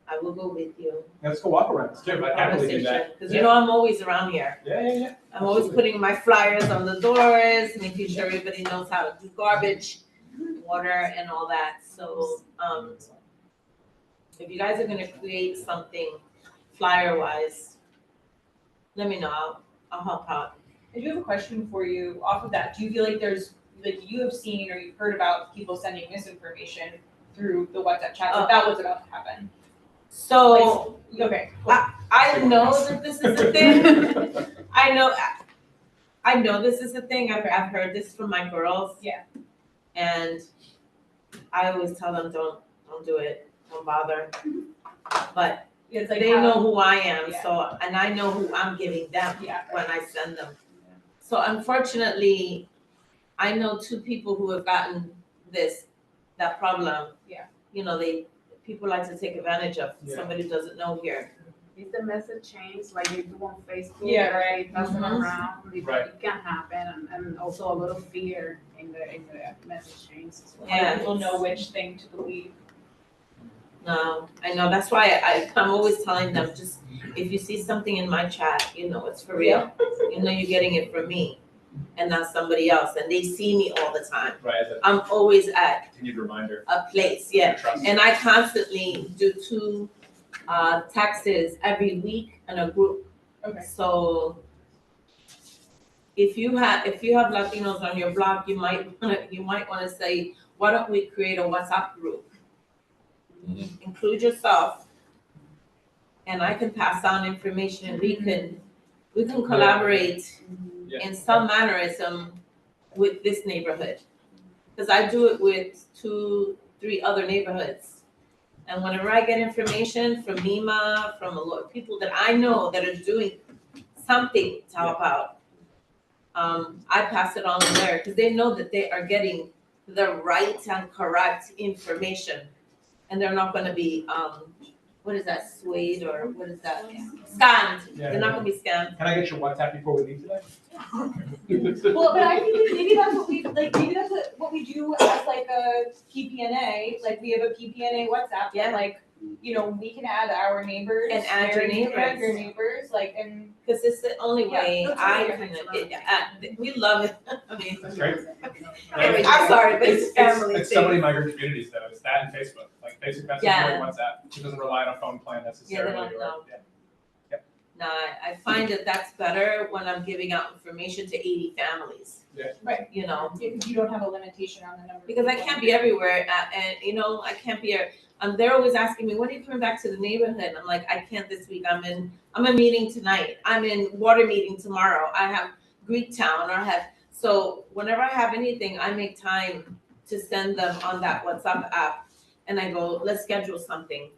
I will go with you. Let's go walk around too. I happily do that. Because I'm always around here. Yeah. I'm always putting my flyers on the doors, making sure everybody knows how to do garbage, water, and all that. So if you guys are gonna create something flyer-wise, let me know. I'll help out. I do have a question for you off of that. Do you feel like you have seen or you've heard about people sending misinformation through the WhatsApp chat? Is that what's about to happen? So Okay. Cool. I know that this is a thing. I know this is a thing. I've heard this from my girls. Yeah. And I always tell them, don't do it. Don't bother. But It's like they know who I am, Yeah. so, and I know who I'm giving them Yeah. when I send them. So unfortunately, I know 2 people who have gotten that problem. Yeah. People like to take advantage of Yeah. somebody who doesn't know here. If the message change, like you do on Facebook, Yeah, right. Passing Mhm. around, Right. it can happen, and also a little fear in the message chain as well. Yeah. People know which thing to believe. No, I know, that's why I'm always telling them, just, if you see something in my chat, it's for real. You're getting it from me and not somebody else, and they see me all the time. Right. As a I'm always at continued reminder. a place, yeah. Trust. And I constantly do 2 texts every week in a group. Okay. So if you have Latinos on your block, you might wanna say, why don't we create a WhatsApp group? Include yourself, and I can pass on information, and we can collaborate Yeah. in some mannerism with this neighborhood. Because I do it with 2, 3 other neighborhoods. And whenever I get information from NEMA, from a lot of people that I know that are doing something to help out, I pass it on there, because they know that they are getting the right and correct information. And they're not gonna be, what is that, swayed, or what is that? Scammed. Yeah. They're not gonna be scammed. Can I get your WhatsApp before we leave today? Well, but I think maybe that's what we do as like a PPNA. Like we have a PPNA WhatsApp. Yeah. And like, we can add our neighbors. And add your neighbors. Your neighbors, and Because it's the only way that's I really can, we love it. I mean, That's great. I'm sorry, but it's family It's so many thing. migrant communities though. It's that and Facebook. Like Facebook Messenger Yeah. and WhatsApp. It doesn't rely on a phone plan necessarily. don't or- know. yeah. No, I find that that's better when I'm giving out information to 80 families. Yeah. Right. Because you don't have a limitation on the number. of Because I people. can't be everywhere, and I can't be. They're always asking me, when are you coming back to the neighborhood? I'm like, I can't this week. I'm a meeting tonight. I'm in water meeting tomorrow. I have Greek Town, or I have. So whenever I have anything, I make time to send them on that WhatsApp app. And I go, let's schedule something.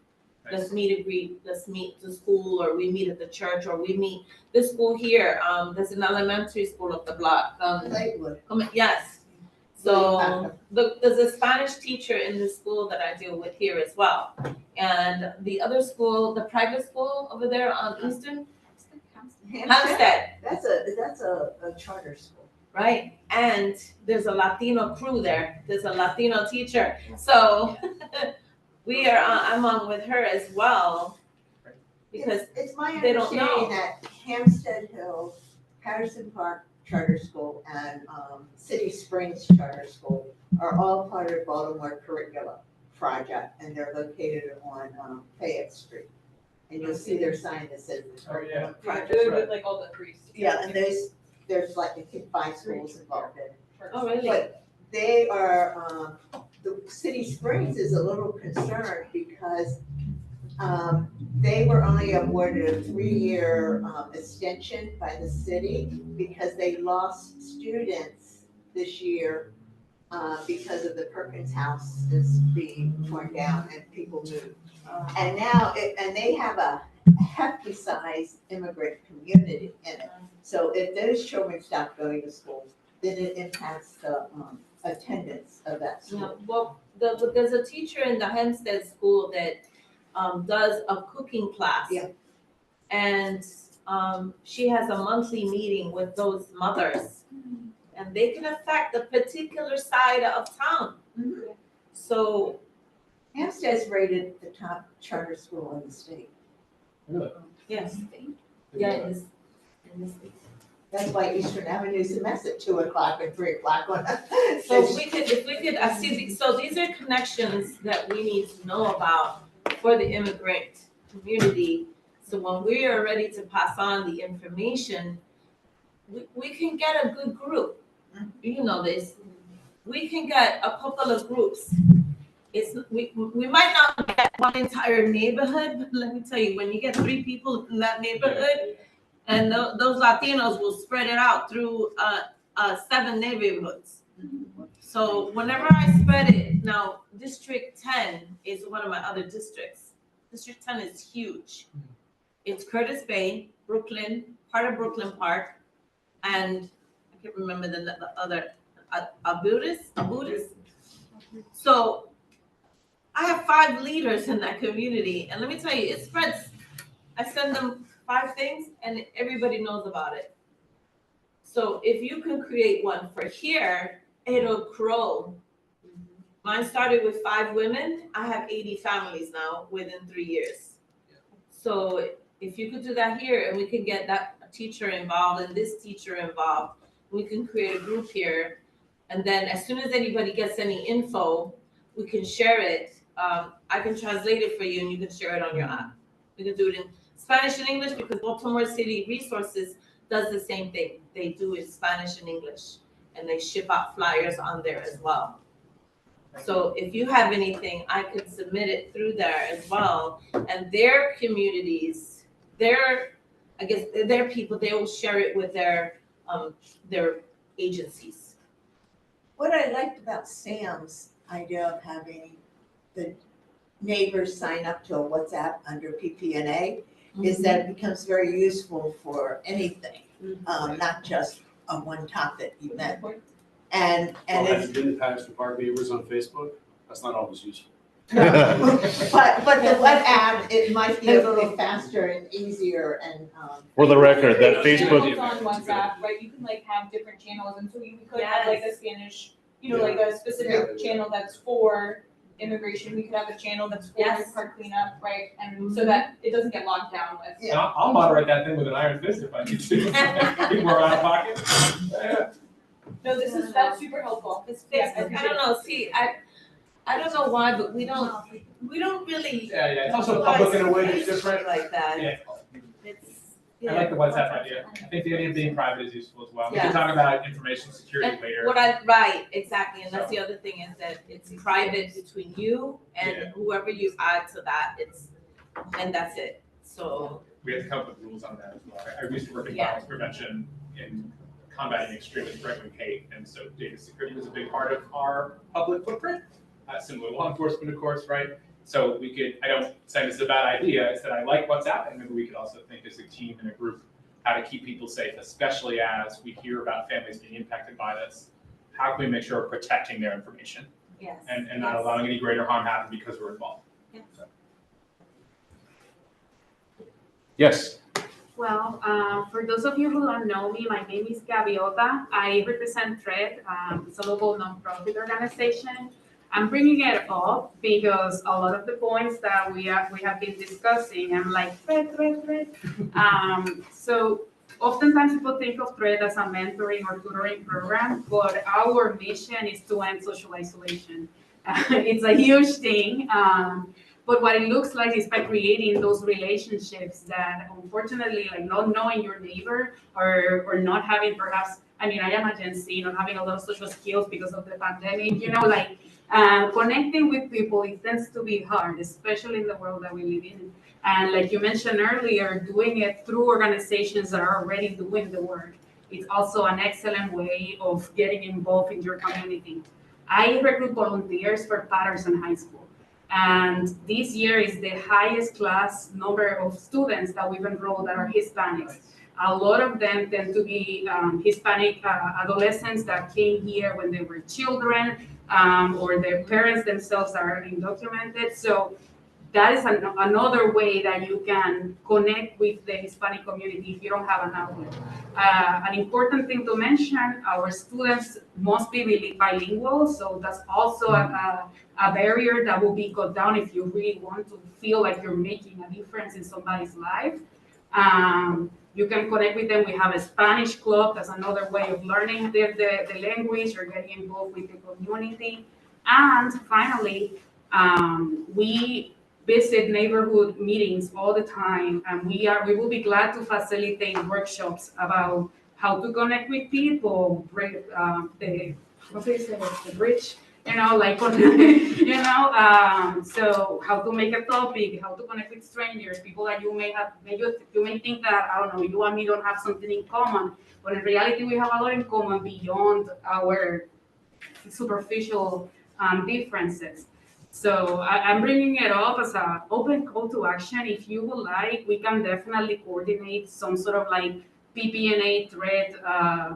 Let's meet and greet, let's meet the school, or we meet at the church, or we meet the school here. There's an elementary school up the block. Lakewood. Yes. So there's a Spanish teacher in the school that I deal with here as well. And the other school, the private school over there on Eastern, Hampstead. That's a charter school. Right, and there's a Latino crew there, there's a Latino teacher, so we are, I'm on with her as well. Because It's my they don't know. understanding that Hampstead Hill, Patterson Park Charter School, and City Springs Charter School are all part of Baltimore Curriculum Project, and they're located on Fayette Street. And you'll see their sign that says the Curriculum Project. With like all the priests. Yeah, and there's like, I think 5 schools involved in it. Oh, really? But they are, the City Springs is a little concerned because they were only awarded a 3-year extension by the city because they lost students this year because of the Perkins House is being torn down and people moved. And now, and they have a hefty sized immigrant community in it. So if those children stop going to school, then it impacts the attendance of that Yeah, school. well, there's a teacher in the Hempstead school that does a cooking class. Yeah. And she has a monthly meeting with those mothers, and they can affect a particular side of town. Mhm. So, Hampstead's rated the top charter school in the state. yes, yeah, it is. That's why Eastern Avenue is a mess at 2 o'clock and 3 o'clock on. So if we could, I see, so these are connections that we need to know about for the immigrant community. So when we are ready to pass on the information, we can get a good group. You know this. We can get a couple of groups. We might not get one entire neighborhood, but let me tell you, when you get 3 people in that neighborhood, and those Latinos will spread it out through 7 neighborhoods. So whenever I spread it, now District 10 is one of my other districts. District 10 is huge. It's Curtis Bay, Brooklyn, part of Brooklyn Park, and I can't remember the other, Abutis. So I have 5 leaders in that community, and let me tell you, it spreads. I send them 5 things, and everybody knows about it. So if you can create one for here, it'll grow. Mine started with 5 women. I have 80 families now within 3 years. So if you could do that here, and we can get that teacher involved and this teacher involved, we can create a group here. And then as soon as anybody gets any info, we can share it. I can translate it for you, and you can share it on your app. We can do it in Spanish and English because Baltimore City Resources does the same thing. They do it Spanish and English, and they ship out flyers on there as well. So if you have anything, I could submit it through there as well. And their communities, their people, they will share it with their agencies. What I liked about Sam's idea of having the neighbors sign up to a WhatsApp under PPNA is that it becomes very useful for anything, not just a one topic event. And Have it's, you been to Patterson Park neighbors on Facebook? That's not always useful. but the web app, it might be a little faster and easier and, For the record, that Facebook, Channels on WhatsApp, right, you can like have different channels, and so you could have like a Spanish, like a specific channel that's for immigration, we could have a channel that's for park cleanup, right, and so that it doesn't get locked down with. Yeah, I'll moderate that thing with an iron fist if I need to. People are out of pocket. Yeah. No, that's super helpful. I don't know, see, I don't know why, but we don't really. Yeah, it's also public in a way that's different. Like that. Yeah. It's, I like the WhatsApp idea. I think the idea of being private is useful as well. We can Yes. talk about information security And later. right, exactly, and that's the other thing is that it's private between you and whoever you add to that, and that's it, so. We have to come up with rules on that as well. I used to work in violence prevention in combating extremist right-wing hate. And so data security was a big part of our public footprint, similar to law enforcement, of course, right? So we could, I don't say this is a bad idea, it's that I like WhatsApp, and maybe we could also think as a team and a group how to keep people safe, especially as we hear about families being impacted by this. How can we make sure we're protecting their information Yes. and not allowing any greater harm happen because we're involved? Yes. Well, for those of you who don't know me, my name is Gaviota. I represent TRED. It's a local nonprofit organization. I'm bringing it up because a lot of the points that we have been discussing, I'm like, TRED. So oftentimes people think of TRED as a mentoring or tutoring program, but our mission is to end social isolation. It's a huge thing. But what it looks like is by creating those relationships that unfortunately, like not knowing your neighbor or not having perhaps, I mean, I am a Gen Z, not having a lot of social skills because of the pandemic, like connecting with people, it tends to be hard, especially in the world that we live in. And like you mentioned earlier, doing it through organizations that are already doing the work. It's also an excellent way of getting involved in your community. I recruit volunteers for Patterson High School. And this year is the highest class number of students that we've enrolled that are Hispanics. A lot of them tend to be Hispanic adolescents that came here when they were children, or their parents themselves are undocumented. So that is another way that you can connect with the Hispanic community if you don't have an outlet. An important thing to mention, our students must be bilingual, so that's also a barrier that will be cut down if you really want to feel like you're making a difference in somebody's life. You can connect with them. We have a Spanish club. That's another way of learning the language or getting involved with the community. And finally, we visit neighborhood meetings all the time, and we will be glad to facilitate workshops about how to connect with people, break the bridge, so how to make a topic, how to connect with strangers, people that you may think that, I don't know, you and me don't have something in common, but in reality we have a lot in common beyond our superficial differences. So I'm bringing it up as an open call to action. If you would like, we can definitely coordinate some sort of like PPNA TRED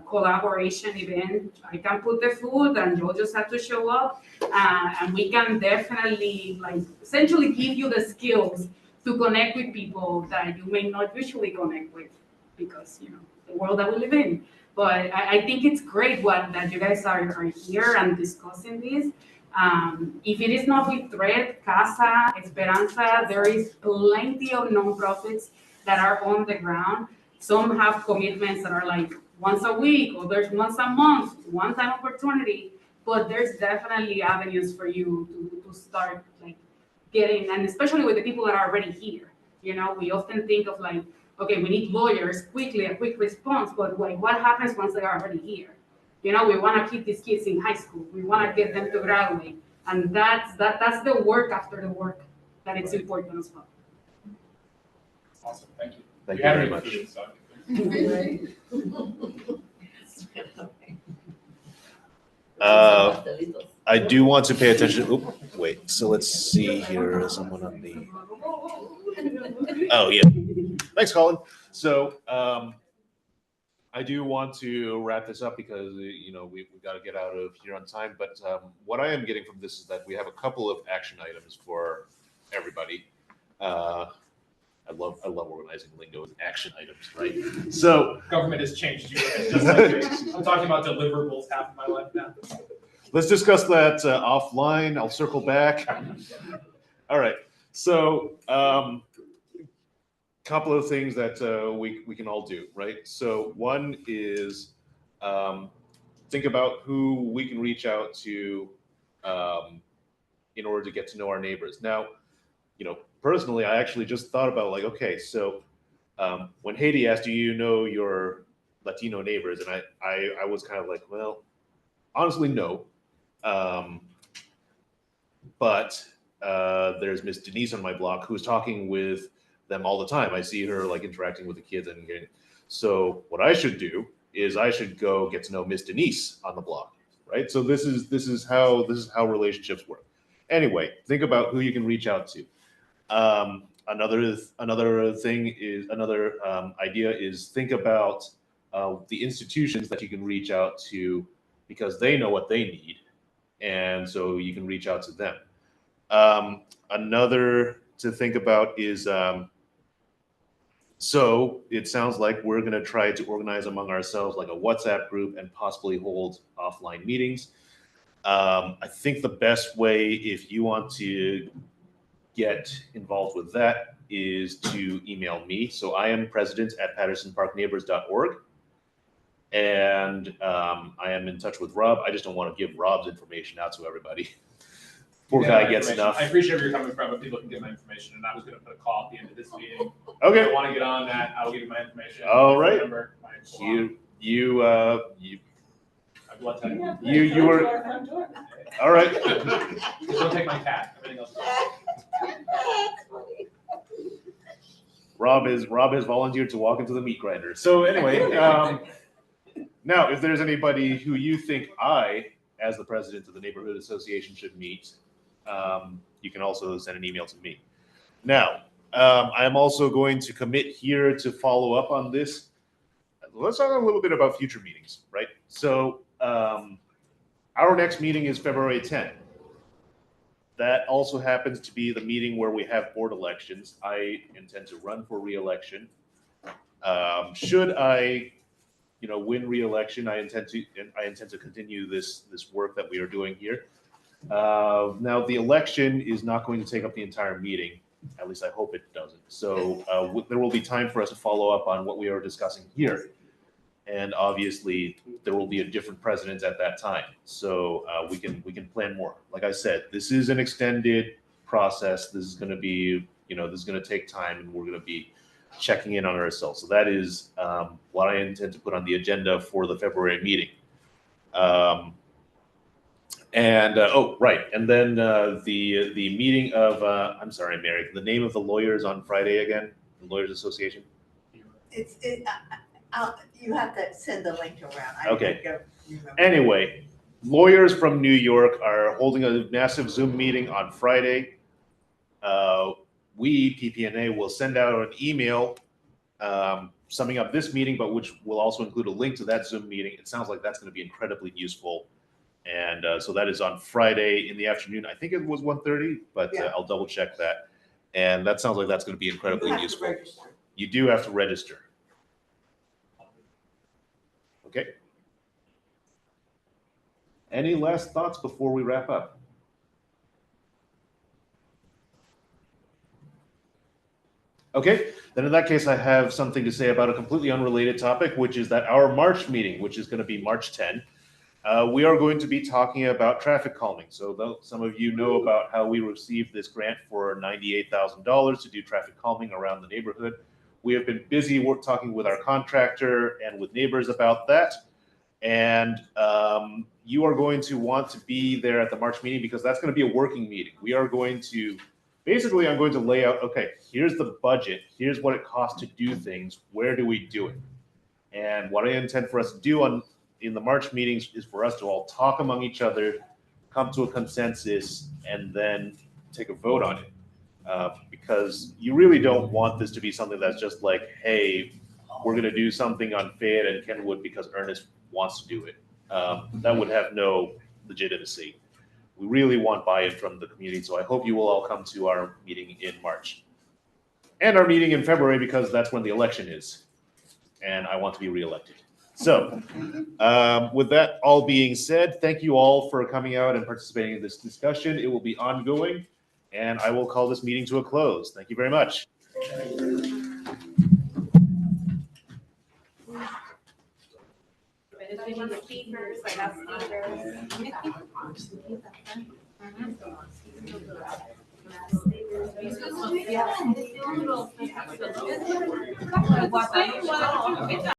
collaboration event. I can put the food and you'll just have to show up. And we can definitely essentially give you the skills to connect with people that you may not usually connect with because, the world that we live in. But I think it's great that you guys are here and discussing this. If it is not with TRED, CASA, Esperanza, there is plenty of nonprofits that are on the ground. Some have commitments that are like once a week, or there's once a month, one-time opportunity. But there's definitely avenues for you to start getting, and especially with the people that are already here. We often think of okay, we need lawyers quickly, a quick response, but what happens once they are already here? We want to keep these kids in high school. We want to get them to graduate, and that's the work after the work that it's important as well. Awesome, thank you. Thank you very much. I do want to pay attention. Oop, wait. So let's see here. Someone on the. Oh yeah. Thanks, Colin. So I do want to wrap this up because we've got to get out of here on time. But what I am getting from this is that we have a couple of action items for everybody. I love organizing lingo with action items, right? So government has changed you. Just like me. I'm talking about deliverables half of my life now. Let's discuss that offline. I'll circle back. All right. So couple of things that we can all do, right? So one is think about who we can reach out to in order to get to know our neighbors. Now, personally, I actually just thought about okay, so when Haiti asked, do you know your Latino neighbors? And I was kind of like, well, honestly, no. But there's Miss Denise on my block who's talking with them all the time. I see her interacting with the kids and getting. So what I should do is I should go get to know Miss Denise on the block, right? So this is how relationships work. Anyway, think about who you can reach out to. Another idea is think about the institutions that you can reach out to because they know what they need, and so you can reach out to them. Another to think about is so it sounds like we're going to try to organize among ourselves like a WhatsApp group and possibly hold offline meetings. I think the best way, if you want to get involved with that, is to email me. So I am president@pattersonparkneighbors.org. And I am in touch with Rob. I just don't want to give Rob's information out to everybody. Poor Yeah, guy my gets information. enough. I appreciate where you're coming from, but people can get my information, and I was going to put a call at the end of this meeting. Okay. If I want to get on that, I'll give you my information. All my right. Number, my You my blood type. you were all right. Don't take my cat. Everything else. Rob has volunteered to walk into the meat grinder. So anyway, now if there's anybody who you think I, as the president of the neighborhood association, should meet, you can also send an email to me. Now, I'm also going to commit here to follow up on this. Let's talk a little bit about future meetings, right? So our next meeting is February 10th. That also happens to be the meeting where we have board elections. I intend to run for re-election. Should I, win re-election, I intend to continue this work that we are doing here. Now, the election is not going to take up the entire meeting. At least I hope it doesn't. So there will be time for us to follow up on what we are discussing here. And obviously, there will be a different president at that time. So we can plan more. Like I said, this is an extended process. This is going to be, this is going to take time, and we're going to be checking in on ourselves. So that is what I intend to put on the agenda for the February meeting. Oh, right. And then the meeting of, I'm sorry, Mary, the name of the lawyers on Friday again, the Lawyers Association? You have to send the link around. Okay. Anyway, lawyers from New York are holding a massive Zoom meeting on Friday. We, PPNA, will send out an email summing up this meeting, but which will also include a link to that Zoom meeting. It sounds like that's going to be incredibly useful. And so that is on Friday in the afternoon. I think it was 1:30, but yeah. I'll double check that. And that sounds like that's going to be incredibly useful. You do have to register. Okay. Any last thoughts before we wrap up? Okay, then in that case, I have something to say about a completely unrelated topic, which is that our March meeting, which is going to be March 10, we are going to be talking about traffic calming. So some of you know about how we received this grant for $98,000 to do traffic calming around the neighborhood. We have been busy talking with our contractor and with neighbors about that. And you are going to want to be there at the March meeting because that's going to be a working meeting. We are going to, basically, I'm going to lay out, okay, here's the budget. Here's what it costs to do things. Where do we do it? And what I intend for us to do in the March meetings is for us to all talk among each other, come to a consensus, and then take a vote on it. Because you really don't want this to be something that's just like, hey, we're going to do something on Fayette and Kenwood because Ernest wants to do it. That would have no legitimacy. We really want buy-in from the community, so I hope you will all come to our meeting in March. And our meeting in February because that's when the election is. And I want to be reelected. So with that all being said, thank you all for coming out and participating in this discussion. It will be ongoing, and I will call this meeting to a close. Thank you very much.